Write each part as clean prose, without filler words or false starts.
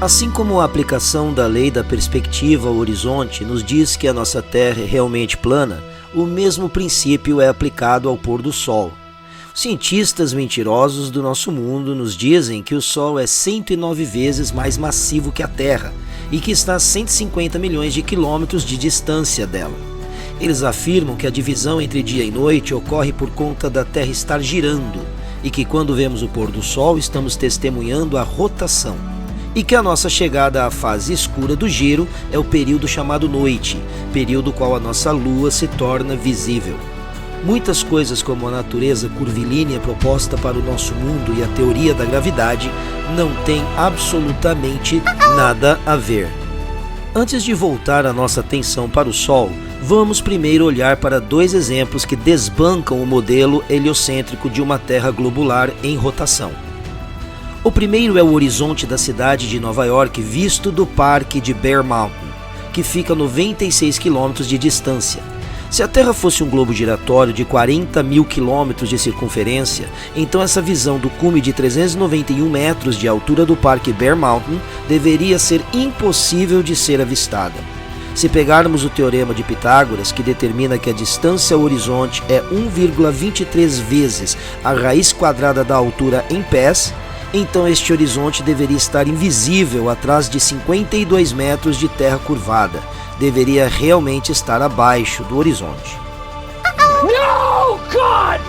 Assim como a aplicação da lei da perspectiva ao horizonte nos diz que a nossa Terra é realmente plana, o mesmo princípio é aplicado ao pôr do Sol. Os cientistas mentirosos do nosso mundo nos dizem que o Sol é 109 vezes mais massivo que a Terra e que está a 150 milhões de quilômetros de distância dela. Eles afirmam que a divisão entre dia e noite ocorre por conta da Terra estar girando e que quando vemos o pôr do Sol estamos testemunhando a rotação. E que a nossa chegada à fase escura do giro é o período chamado noite, período qual a nossa Lua se torna visível. Muitas coisas como a natureza curvilínea proposta para o nosso mundo e a teoria da gravidade não têm absolutamente nada a ver. Antes de voltar a nossa atenção para o Sol, vamos primeiro olhar para dois exemplos que desbancam o modelo heliocêntrico de uma Terra globular em rotação. O primeiro é o horizonte da cidade de Nova York visto do parque de Bear Mountain, que fica a 96 quilômetros de distância. Se a Terra fosse um globo giratório de 40 mil quilômetros de circunferência, então essa visão do cume de 391 metros de altura do parque Bear Mountain deveria ser impossível de ser avistada. Se pegarmos o teorema de Pitágoras, que determina que a distância ao horizonte é 1,23 vezes a raiz quadrada da altura em pés, então este horizonte deveria estar invisível atrás de 52 metros de terra curvada. Deveria realmente estar abaixo do horizonte. No, God!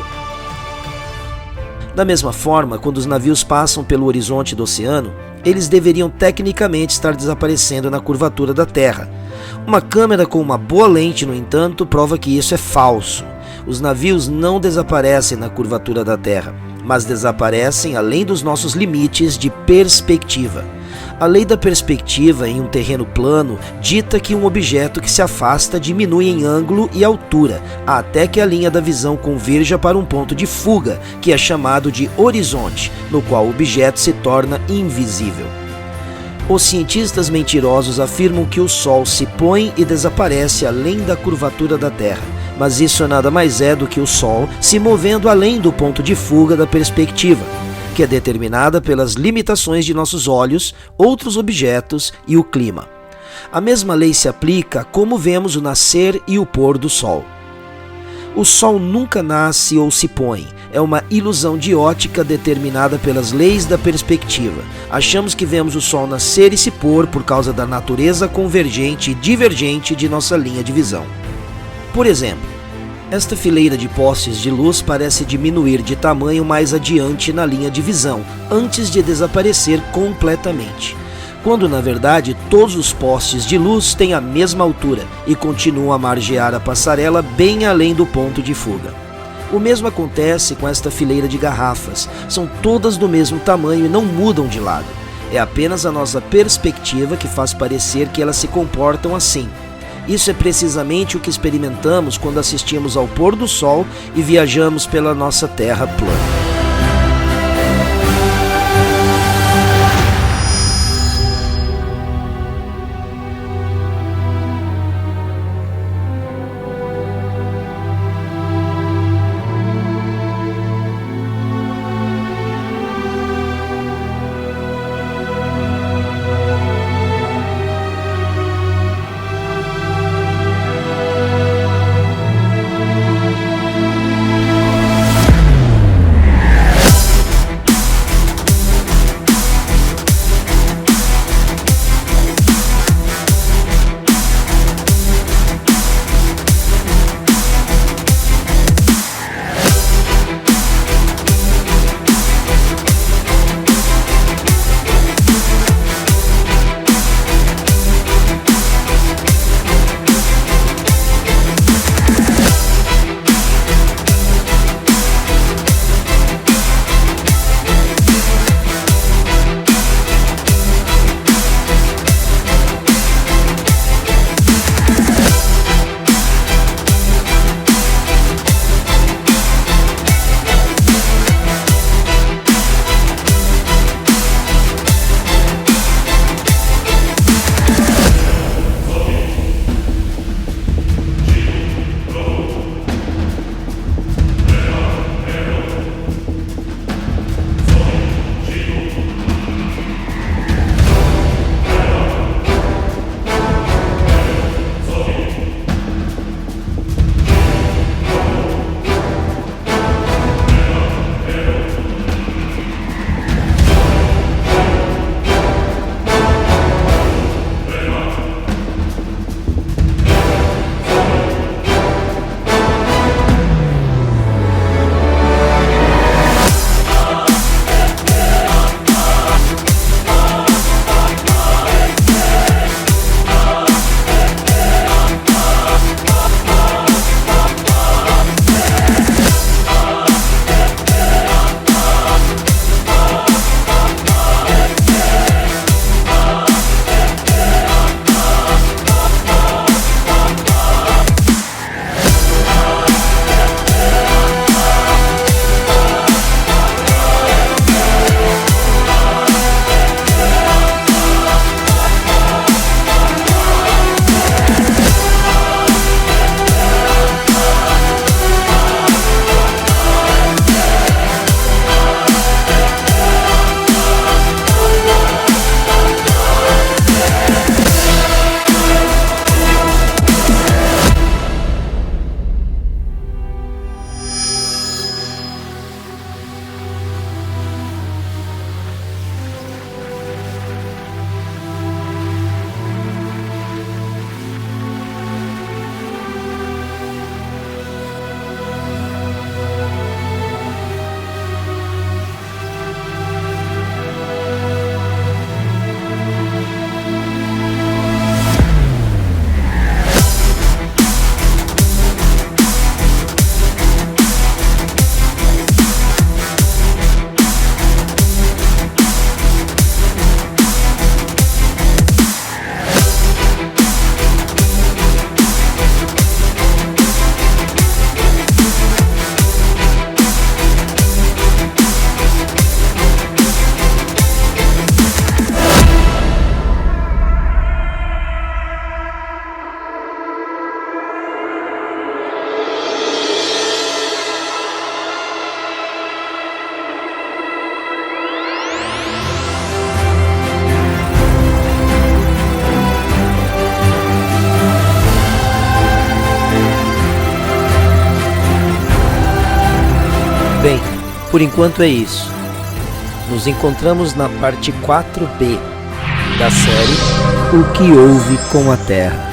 Da mesma forma, quando os navios passam pelo horizonte do oceano, eles deveriam tecnicamente estar desaparecendo na curvatura da Terra. Uma câmera com uma boa lente, no entanto, prova que isso é falso. Os navios não desaparecem na curvatura da Terra, mas desaparecem além dos nossos limites de perspectiva. A lei da perspectiva em um terreno plano dita que um objeto que se afasta diminui em ângulo e altura, até que a linha da visão converja para um ponto de fuga, que é chamado de horizonte, no qual o objeto se torna invisível. Os cientistas mentirosos afirmam que o Sol se põe e desaparece além da curvatura da Terra, mas isso nada mais é do que o Sol se movendo além do ponto de fuga da perspectiva, que é determinada pelas limitações de nossos olhos, outros objetos e o clima. A mesma lei se aplica a como vemos o nascer e o pôr do Sol. O Sol nunca nasce ou se põe, é uma ilusão de ótica determinada pelas leis da perspectiva. Achamos que vemos o Sol nascer e se pôr por causa da natureza convergente e divergente de nossa linha de visão. Por exemplo, esta fileira de postes de luz parece diminuir de tamanho mais adiante na linha de visão, antes de desaparecer completamente, quando na verdade todos os postes de luz têm a mesma altura e continuam a margear a passarela bem além do ponto de fuga. O mesmo acontece com esta fileira de garrafas, são todas do mesmo tamanho e não mudam de lado. É apenas a nossa perspectiva que faz parecer que elas se comportam assim. Isso é precisamente o que experimentamos quando assistimos ao pôr do Sol e viajamos pela nossa Terra plana. bem, por enquanto é isso. Nos encontramos na parte 4B da série O que houve com a Terra.